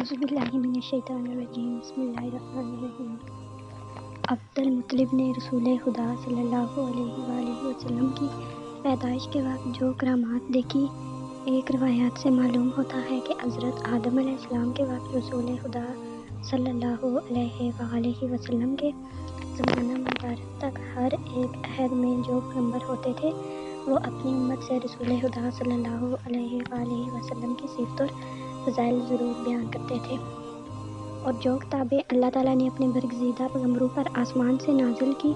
औज़ुबिल्लाहिमिनश्शैतानिर्रजीम बिस्मिल्लाहिर्रहमानिर्रहीम। अब्दुल मुत्तलिब ने रसूल खुदा सल्लल्लाहु अलैहि वसल्लम की पैदाइश के वक्त जो करामात देखी। एक रवायत से मालूम होता है कि हज़रत आदम अलैहिस्सलाम के वक्त रसूल खुदा सल्लल्लाहु अलैहि वसल्लम के ज़माना मुबारक तक हर एक अहद में जो पैगंबर होते थे वो अपनी उम्मत से रसूल खुदा सल्लल्लाहु अलैहि वसल्लम की सिफ़त और फ़ज़ाइल ज़रूर बयान करते थे। और जो किताबें अल्लाह ताला ने अपने बरगज़ीदा पैगंबरों पर आसमान से नाजिल की,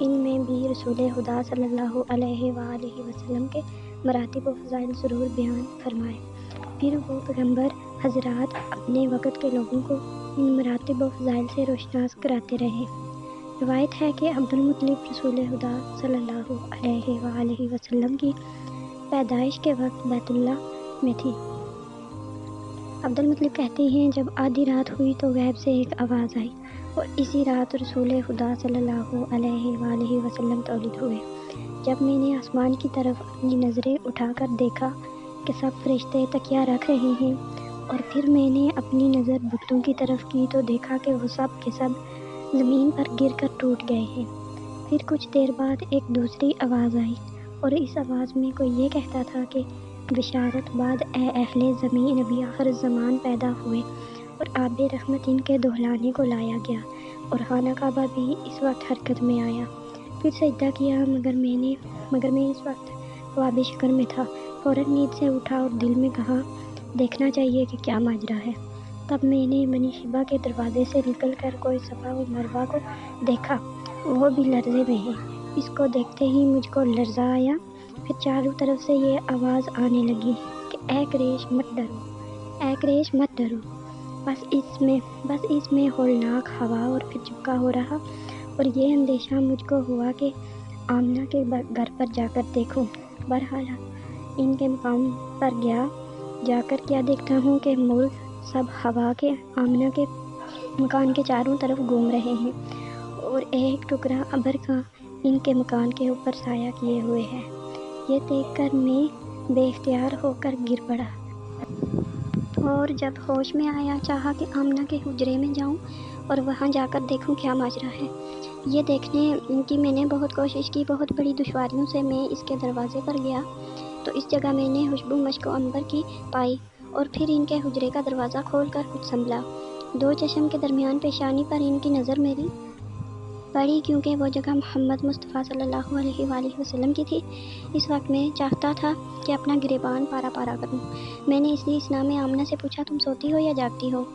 इनमें भी रसूल खुदा सल्लल्लाहु अलैहि वसल्लम के मरातिब व फ़ज़ाइल ज़रूर बयान फरमाए। फिर वो पैगंबर हज़रात अपने वक़्त के लोगों को इन मरातिब व फ़ज़ाइल से रोशनास कराते रहे। रवायत है कि अब्दुल मुत्तलिब रसूल खुदा सल्लल्लाहु अलैहि वसल्लम की पैदाइश के वक्त बैतुल्लाह में थी। अब्दुल मुत्तलिब कहते हैं, जब आधी रात हुई तो गैब से एक आवाज़ आई और इसी रात रसूल खुदा सल्लल्लाहु अलैहि वसल्लम तौलीद हुए। जब मैंने आसमान की तरफ अपनी नज़रें उठाकर देखा कि सब फरिश्ते तकिया रख रहे हैं और फिर मैंने अपनी नज़र बुतों की तरफ की तो देखा कि वो सब के सब ज़मीन पर गिर कर टूट गए हैं। फिर कुछ देर बाद एक दूसरी आवाज़ आई और इस आवाज़ में कोई ये कहता था कि बिशारत बाद ए अहले ज़मीन अभी आखिर ज़मान पैदा हुए और आबे रहमत इनके दोहलाने को लाया गया और खाना काबा भी इस वक्त हरकत में आया। फिर सजदा किया मगर मैं इस वक्त ख्वाब शक्र में था। फ़ौरन नींद से उठा और दिल में कहा, देखना चाहिए कि क्या माजरा है। तब मैंने बनी शिबा के दरवाजे से निकल कर कोई सफ़ा व मरवा को देखा, वो भी लर्ज़े में है। इसको देखते ही मुझको लर्ज़ा आया। फिर चारों तरफ से ये आवाज़ आने लगी कि ऐ कुरैश मत डरो, ऐ कुरैश मत डरो। बस इसमें होलनाक हवा और फिर चिपका हो रहा और ये अंदेशा मुझको हुआ कि आमना के घर पर जाकर देखूं। बहरहाल इनके मकाम पर गया। जाकर क्या देखता हूँ कि मुर्ग सब हवा के आमना के मकान के चारों तरफ घूम रहे हैं और एक टुकड़ा अबर का इनके मकान के ऊपर साया किए हुए है। ये देखकर मैं बेख्तियार होकर गिर पड़ा और जब होश में आया चाहा कि आमना के हुजरे में जाऊं और वहां जाकर देखूं क्या माजरा है। ये देखने की मैंने बहुत कोशिश की। बहुत बड़ी दुश्वारियों से मैं इसके दरवाजे पर गया तो इस जगह मैंने खुशबू मश्क अंबर की पाई और फिर इनके हुजरे का दरवाज़ा खोलकर कुछ संभला। दो चश्म के दरमियान पेशानी पर इनकी नज़र मेरी पड़ी क्योंकि वो जगह मोहम्मद मुस्तफ़ा सल्लल्लाहु अलैहि वसल्लम की थी। इस वक्त मैं चाहता था कि अपना गिरेबान पारा पारा करूं। मैंने इसलिए इस नाम आमना से पूछा, तुम सोती हो या जागती हो?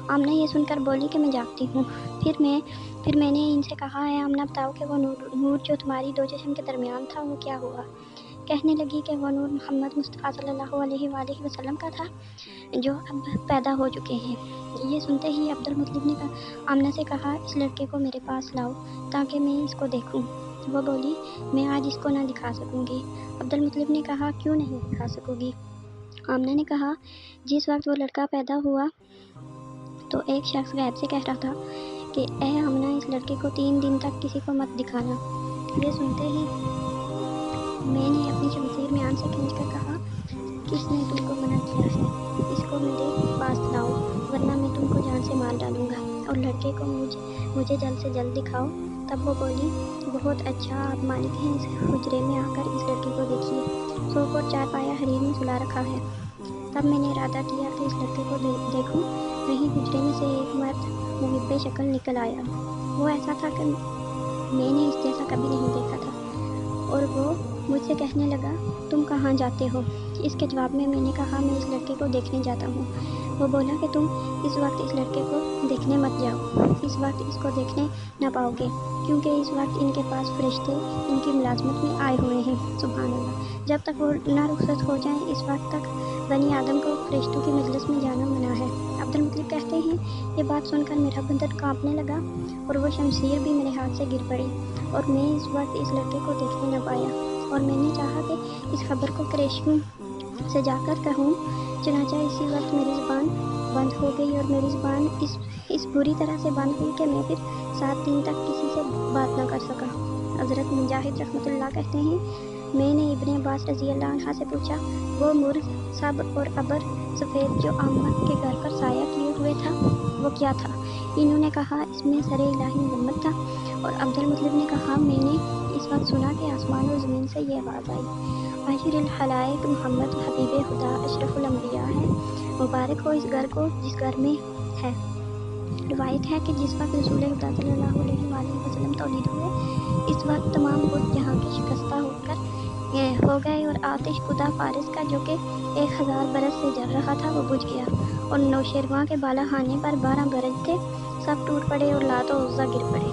आमना ये सुनकर बोली कि मैं जागती हूँ। फिर मैंने इनसे कहा, है आमना बताओ कि वो नूर जो तुम्हारी दो चश्म के दरमियान था वो क्या हुआ? कहने लगी कि वो नूर मोहम्मद मुस्तफ़ा सल्लल्लाहु अलैहि वसल्लम का था जो अब पैदा हो चुके हैं। ये सुनते ही अब्दुल मुत्तलिब ने आमना से कहा, इस लड़के को मेरे पास लाओ ताकि मैं इसको देखूं। वो बोली, मैं आज इसको ना दिखा सकूंगी। अब्दुल मुत्तलिब ने कहा, क्यों नहीं दिखा सकोगी? आमना ने कहा, जिस वक्त वो लड़का पैदा हुआ तो एक शख्स गैब से कह रहा था कि ए आमना, इस लड़के को 3 दिन तक किसी को मत दिखाना। ये सुनते ही मैंने अपनी शमशीर म्यान से खींचकर कहा, किसने तुमको मना किया है? इसको मेरे पास लाओ वरना मैं तुमको जान से मार डालूंगा और लड़के को मुझे जल्द से जल्द दिखाओ। तब वो बोली, बहुत अच्छा, आप मालिक हैं, इस हुजरे में आकर इस लड़के को देखिए। सोफ और 4 पाया हरीर में सुला रखा है। तब मैंने इरादा किया कि इस लड़के को देखूं। वहीं हुजरे में से एक मर्द मुहिब्बे शक्ल निकल आया। वो ऐसा था कि मैंने इस जैसा कभी नहीं देखा था और वो मुझसे कहने लगा, तुम कहाँ जाते हो? इसके जवाब में मैंने कहा, मैं इस लड़के को देखने जाता हूँ। वो बोला कि तुम इस वक्त इस लड़के को देखने मत जाओ। इस वक्त इसको देखने ना पाओगे क्योंकि इस वक्त इनके पास फरिश्ते इनकी मुलाजमत में आए हुए हैं। सुभान अल्लाह। जब तक वो ना रुखसत हो जाएं इस वक्त तक बनी आदम को फरिश्तों की मजलिस में जाना मना है। अब्दुल मुत्तलिब कहते हैं, ये बात सुनकर मेरा बदन कांपने लगा और वो शमशीर भी मेरे हाथ से गिर पड़ी और मैं इस वक्त इस लड़के को देखने न पाया और मैंने चाहा कि इस खबर को कुरैशियों से जाकर कहूँ। चनाचा इसी वक्त मेरी ज़ुबान बंद हो गई और मेरी ज़ुबान इस बुरी तरह से बंद हुई कि मैं फिर 7 दिन तक किसी से बात ना कर सका। हज़रत मुजाहिद रहमतुल्लाह कहते हैं, मैंने इब्ने अब्बास रज़ी अल्लाह अन्हा से पूछा, वो मुर्ग सब और अबर सफ़ेद जो आमना के घर पर साया किए ہوئے تھا وہ کیا تھا؟ انہوں نے کہا اس میں سر الہی مذمت تھا، اور عبد المطلب نے کہا میں نے اس وقت سنا کہ آسمان و زمین سے یہ آواز آئی، بشیر الخلائق محمد حبیب خدا اشرف الانبیاء ہے، مبارک ہو اس گھر کو جس گھر میں ہے۔ روایت ہے کہ جس وقت رسول خدا صلی اللہ علیہ وآلہ وسلم تولید ہوئے، اس وقت تمام بت جہاں کے شکستہ ہو گئے، اور آتش خدا فارس کا جو کہ 1000 برس سے جل رہا تھا وہ بجھ گیا، اور نوشیروان کے بالا خانے پر 12 برج تھے، سب ٹوٹ پڑے اور لات و عزا گر پڑے۔